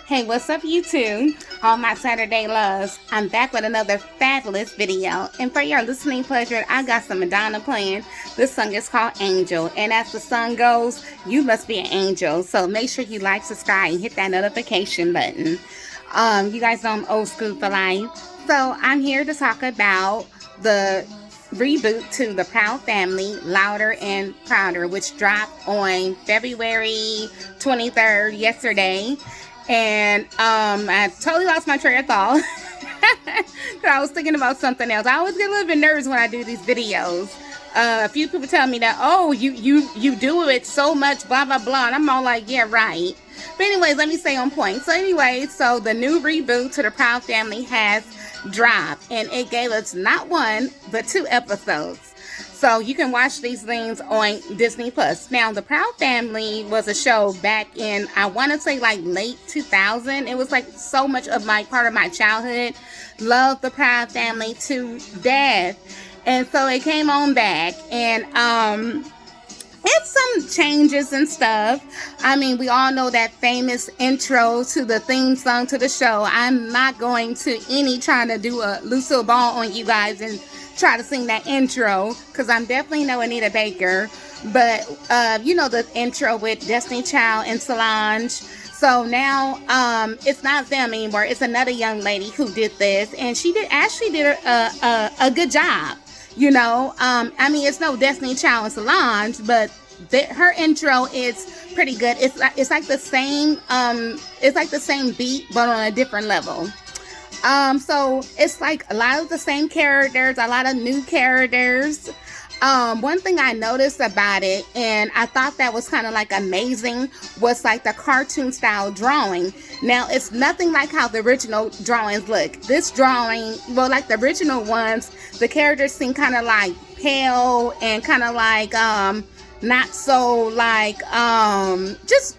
Hey, what's up, YouTube? All my Saturday loves. I'm back with another fabulous video. And for your listening pleasure, I got some Madonna playing. This song is called Angel. And as the song goes, you must be an angel. So make sure you like, subscribe, and hit that notification button. You guys know I'm old school for life. So I'm here to talk about the reboot to The Proud Family, Louder and Prouder, which dropped on February 23rd, yesterday. And I totally lost my train of thought. I was thinking about something else. I always get a little bit nervous when I do these videos. A few people tell me that, oh, you do it so much, blah, blah, blah. And I'm all like, yeah, right. But anyways, let me stay on point. So anyway, so the new reboot to The Proud Family has dropped. And it gave us not one, but 2 episodes. So you can watch these things on Disney Plus. Now, The Proud Family was a show back in, I want to say like late 2000. It was like so much of my part of my childhood. Loved The Proud Family to death. And so it came on back, and it's some changes and stuff. I mean, we all know that famous intro to the theme song to the show. I'm not going to trying to do a Lucille Ball on you guys and try to sing that intro, because I'm definitely no Anita Baker. But you know the intro with Destiny Child and Solange. So now it's not them anymore. It's another young lady who did this, and she did a good job. You know, I mean, it's no Destiny Child and Solange, but her intro is pretty good. It's like the same beat, but on a different level. So it's like a lot of the same characters, a lot of new characters. One thing I noticed about it, and I thought that was kind of like amazing, was like the cartoon style drawing. Now, it's nothing like how the original drawings look. This drawing, well, like the original ones, the characters seem kind of like pale and kind of like not so like just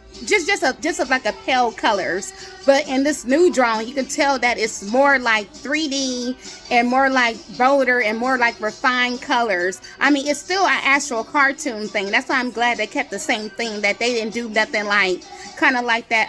like a pale colors. But in this new drawing, you can tell that it's more like 3D and more like bolder and more like refined colors. I mean, it's still an actual cartoon thing. That's why I'm glad they kept the same thing, that they didn't do nothing like kind of like that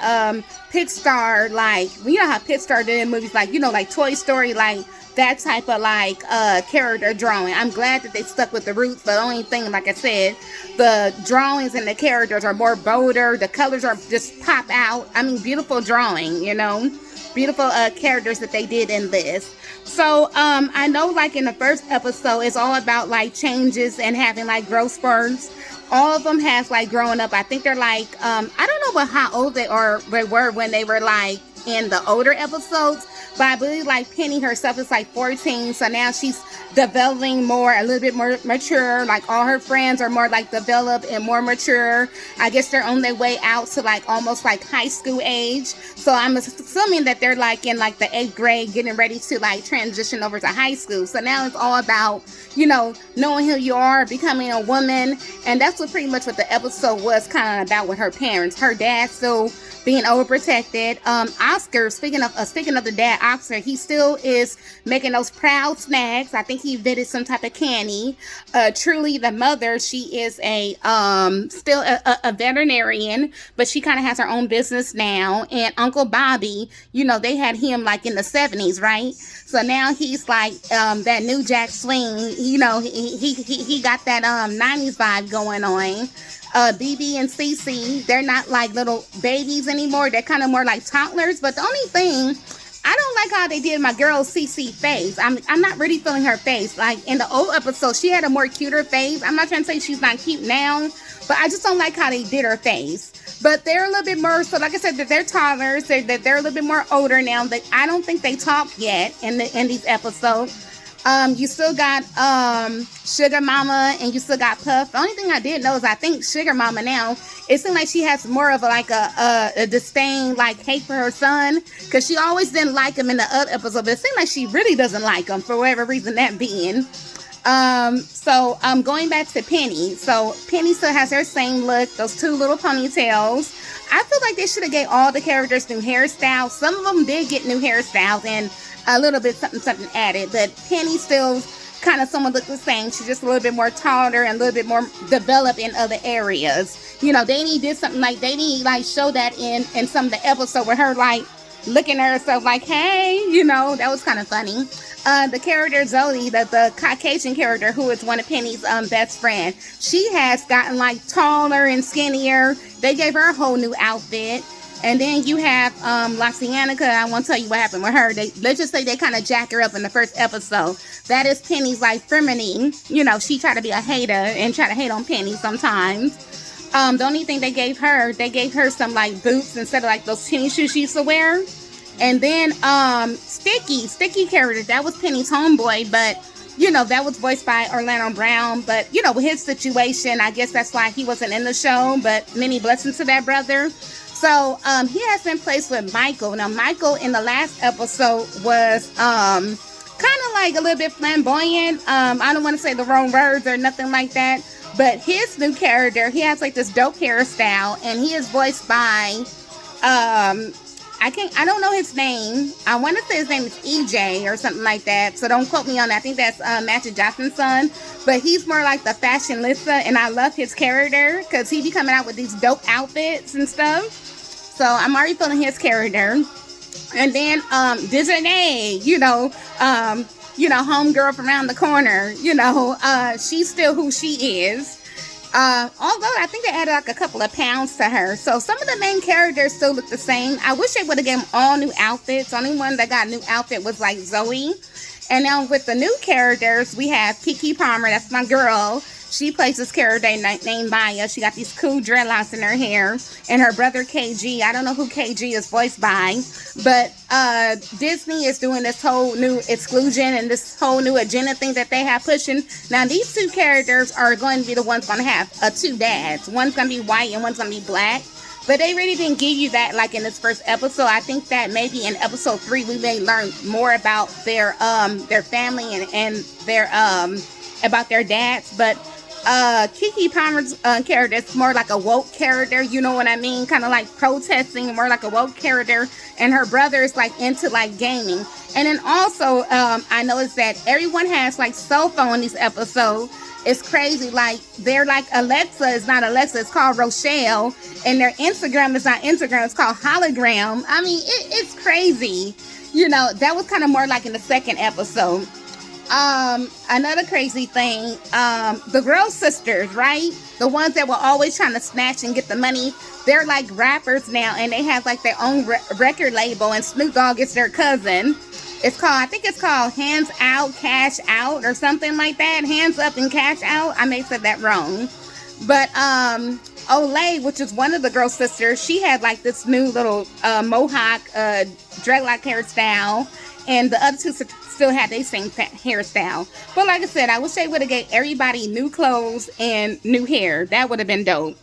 Pixar, like, you know how Pixar did in movies, like, you know, like Toy Story, like that type of like character drawing. I'm glad that they stuck with the roots. But the only thing, like I said, the drawings and the characters are more bolder. The colors are just pop out. I mean, beautiful drawing, you know, beautiful characters that they did in this. So I know, like in the first episode, it's all about like changes and having like growth spurts. All of them has like growing up. I think they're like I don't know how old they were when they were like in the older episodes. But I believe like Penny herself is like 14, so now she's developing more, a little bit more mature. Like all her friends are more like developed and more mature. I guess they're on their way out to like almost like high school age. So I'm assuming that they're like in like the 8th grade, getting ready to like transition over to high school. So now it's all about, you know, knowing who you are, becoming a woman. And that's pretty much what the episode was kind of about with her parents. Her dad still being overprotected. Oscar, speaking of the dad, Oscar, he still is making those proud snacks. I think he invented some type of candy. Truly, the mother, she is still a veterinarian, but she kind of has her own business now. And Uncle Bobby, you know, they had him like in the 70s, right? So now he's like that new Jack Swing. You know, he got that 90s vibe going on. BB and CC, they're not like little babies anymore. They're kind of more like toddlers. But the only thing, I don't like how they did my girl CC face. I'm not really feeling her face. Like in the old episode, she had a more cuter face. I'm not trying to say she's not cute now, but I just don't like how they did her face. But they're a little bit more, so like I said, that they're toddlers. They're a little bit more older now. I don't think they talk yet in these episodes. You still got Sugar Mama, and you still got Puff. The only thing I did know is I think Sugar Mama now, it seems like she has more of a disdain, like hate for her son, because she always didn't like him in the other episode, but it seems like she really doesn't like him for whatever reason that being. So going back to Penny. So Penny still has her same look, those 2 little ponytails. I feel like they should have gave all the characters new hairstyles. Some of them did get new hairstyles and a little bit something added, but Penny still kind of someone look the same. She's just a little bit more taller and a little bit more developed in other areas. You know, they did something like, they didn't like show that in some of the episodes with her like looking at herself like, hey, you know, that was kind of funny. The character Zoe, the Caucasian character who is one of Penny's best friend, she has gotten like taller and skinnier. They gave her a whole new outfit. And then you have Lacianica. I won't tell you what happened with her. Let's just say they kind of jack her up in the first episode. That is Penny's like feminine. You know, she tried to be a hater and try to hate on Penny sometimes. The only thing they gave her some like boots instead of like those tennis shoes she used to wear. And then Sticky character, that was Penny's homeboy, but you know, that was voiced by Orlando Brown. But you know, with his situation, I guess that's why he wasn't in the show, but many blessings to that brother. So he has been placed with Michael. Now Michael in the last episode was kind of like a little bit flamboyant. I don't want to say the wrong words or nothing like that, but his new character, he has like this dope hairstyle, and he is voiced by I don't know his name. I want to say his name is EJ or something like that, so don't quote me on that. I think that's Magic Johnson's son, but he's more like the fashionista, and I love his character because he be coming out with these dope outfits and stuff. So I'm already feeling his character. And then Disney, you know, homegirl from around the corner, you know, she's still who she is. Although I think they added like a couple of pounds to her. So some of the main characters still look the same. I wish they would have given them all new outfits. Only one that got a new outfit was like Zoe. And now with the new characters, we have Keke Palmer. That's my girl. She plays this character named Maya. She got these cool dreadlocks in her hair. And her brother KG. I don't know who KG is voiced by. But Disney is doing this whole new exclusion and this whole new agenda thing that they have pushing. Now these two characters are going to be the ones going to have two dads. One's going to be white and one's going to be black. But they really didn't give you that like in this first episode. I think that maybe in episode 3 we may learn more about their family and their about their dads. But Keke Palmer's character is more like a woke character, you know what I mean? Kind of like protesting, more like a woke character. And her brother is like into like gaming. And then also, I noticed that everyone has like cell phone in this episode. It's crazy. Like they're like Alexa is not Alexa, it's called Rochelle. And their Instagram is not Instagram, it's called Hologram. I mean, it's crazy. You know, that was kind of more like in the second episode. Another crazy thing, the girl sisters, right? The ones that were always trying to snatch and get the money, they're like rappers now, and they have like their own record label, and Snoop Dogg is their cousin. I think it's called Hands Out, Cash Out, or something like that. Hands Up and Cash Out. I may have said that wrong. But, Olay, which is one of the girl sisters, she had like this new little, mohawk, dreadlock hairstyle, and the other two still had their same hairstyle. But like I said, I wish they would have gave everybody new clothes and new hair. That would have been dope.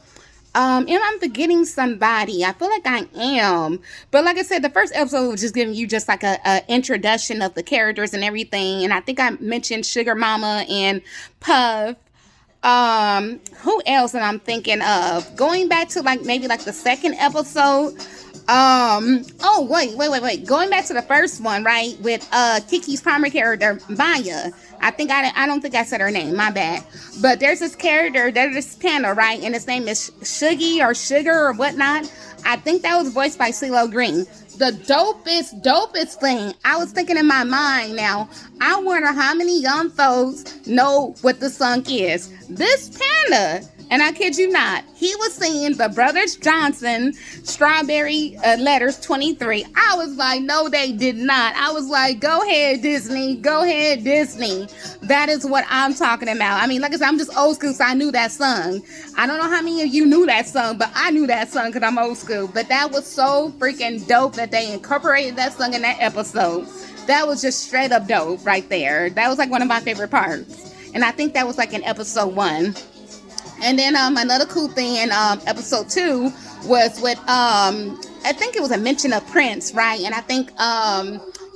And I'm forgetting somebody. I feel like I am. But like I said, the first episode was just giving you just like a introduction of the characters and everything. And I think I mentioned Sugar Mama and Puff. Who else am I thinking of? Going back to like maybe like the second episode. Oh, wait. Going back to the first one, right? With Keke's primary character, Maya. I don't think I said her name, my bad. But there's this character, there's this panel, right? And his name is Shuggy or Sugar or whatnot. I think that was voiced by CeeLo Green. The dopest thing. I was thinking in my mind now, I wonder how many young folks know what the song is. This panda, and I kid you not, he was singing the Brothers Johnson Strawberry Letters 23. I was like, no, they did not. I was like, go ahead, Disney. Go ahead, Disney. That is what I'm talking about. I mean, like I said, I'm just old school, so I knew that song. I don't know how many of you knew that song, but I knew that song because I'm old school. But that was so freaking dope that they incorporated that song in that episode. That was just straight up dope right there. That was like one of my favorite parts. And I think that was like in episode 1. And then another cool thing in episode 2 was with I think it was a mention of Prince, right? And I think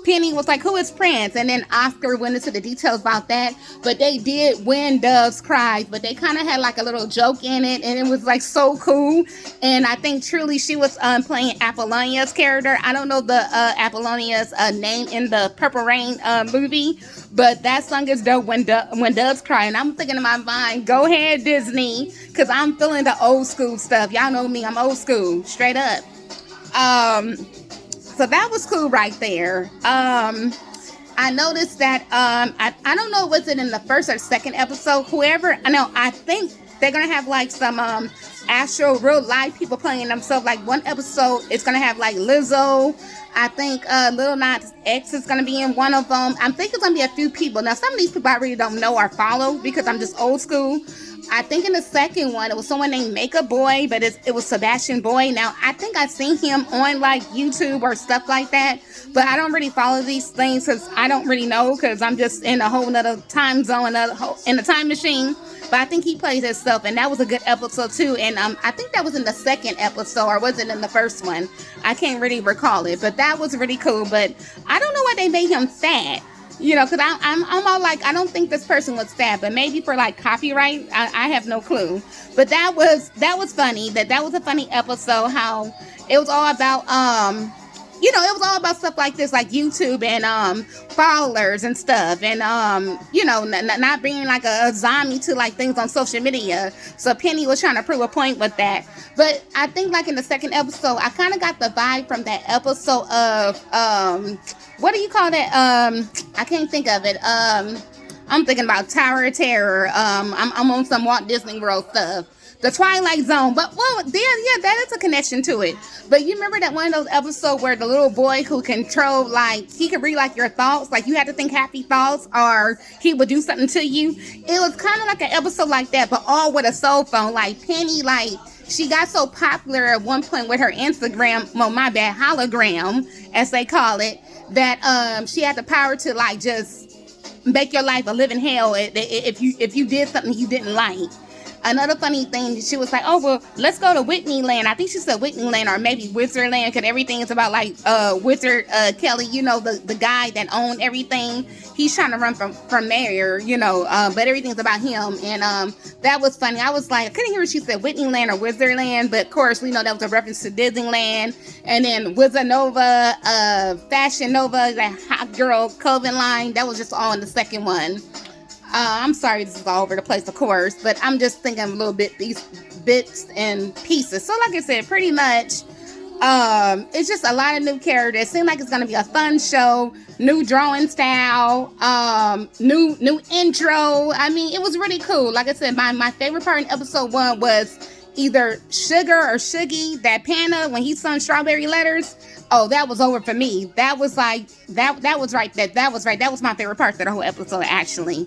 Penny was like, who is Prince? And then Oscar went into the details about that. But they did When Doves Cry. But they kind of had like a little joke in it. And it was like so cool. And I think truly she was playing Apollonia's character. I don't know the Apollonia's name in the Purple Rain movie. But that song is dope, When Doves Cry. And I'm thinking in my mind, go ahead, Disney. Because I'm feeling the old school stuff. Y'all know me. I'm old school. Straight up. So that was cool right there. I noticed that, I don't know, was it in the first or second episode? Whoever, I think they're going to have like some actual real life people playing themselves. Like one episode, it's going to have like Lizzo. I think Lil Nas X is going to be in one of them. I think it's going to be a few people. Now, some of these people I really don't know or follow because I'm just old school. I think in the second one, it was someone named Makeup Boy, but it was Sebastian Boy. Now, I think I've seen him on like YouTube or stuff like that, but I don't really follow these things because I don't really know because I'm just in a whole nother time zone, in a time machine. But I think he plays himself, and that was a good episode too. And I think that was in the second episode, or was it in the first one? I can't really recall it, but that was really cool. But I don't know why they made him fat. You know, because I'm all like, I don't think this person was fat, but maybe for like copyright, I have no clue. But that was funny. That was a funny episode. How it was all about it was all about stuff like this, like YouTube and followers and stuff, and not being like a zombie to like things on social media. So Penny was trying to prove a point with that. But I think like in the second episode, I kind of got the vibe from that episode of what do you call that? I can't think of it. I'm thinking about Tower of Terror. I'm on some Walt Disney World stuff. The Twilight Zone. But, well, that is a connection to it. But you remember that one of those episodes where the little boy who controlled, like, he could read, like, your thoughts? Like, you had to think happy thoughts or he would do something to you? It was kind of like an episode like that, but all with a cell phone. Like, Penny, like, she got so popular at one point with her Instagram, hologram, as they call it, that she had the power to, like, just make your life a living hell if you did something you didn't like. Another funny thing, she was like, oh, well, let's go to Whitney Land. I think she said Whitney Land or maybe Wizard Land, because everything is about, like, Wizard Kelly, the guy that owned everything. He's trying to run from mayor, but everything's about him. And that was funny. I was like, I couldn't hear if she said Whitney Land or Wizard Land, but of course, we know that was a reference to Disneyland. And then Wizard Nova, Fashion Nova, that hot girl clothing line, that was just all in the second one. I'm sorry, this is all over the place, of course, but I'm just thinking a little bit these bits and pieces. So like I said, pretty much, it's just a lot of new characters. It seems like it's going to be a fun show, new drawing style, new intro. I mean, it was really cool. Like I said, my favorite part in episode 1 was either Sugar or Shuggy, that panda, when he sung Strawberry Letters. Oh, that was over for me. That was like, that was right. That was right. That was my favorite part of the whole episode, actually.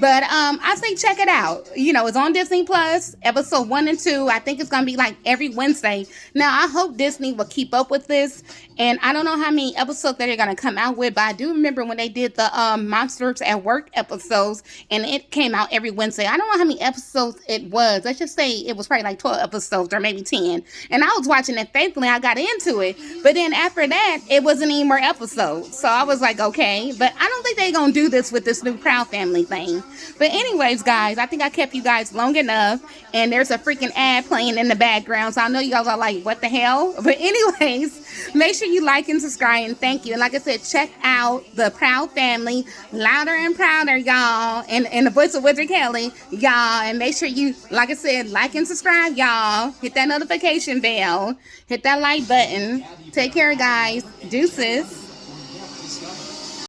But I say check it out. It's on Disney Plus, episode 1 and 2. I think it's going to be like every Wednesday. Now, I hope Disney will keep up with this. And I don't know how many episodes that they're going to come out with, but I do remember when they did the Monsters at Work episodes, and it came out every Wednesday. I don't know how many episodes it was. Let's just say it was probably like 12 episodes or maybe 10. And I was watching it faithfully. I got into it. But then after that, it wasn't any more episodes. So I was like, okay. But I don't think they're going to do this with this new Proud Family thing. But anyways, guys, I think I kept you guys long enough. And there's a freaking ad playing in the background. So I know you guys are like, what the hell? But anyways, make sure you like and subscribe, and thank you. And like I said, check out the Proud Family, Louder and Prouder, y'all, and the voice of Wizard Kelly, y'all. And make sure you, like I said, like and subscribe, y'all. Hit that notification bell, hit that like button. Take care, guys. Deuces.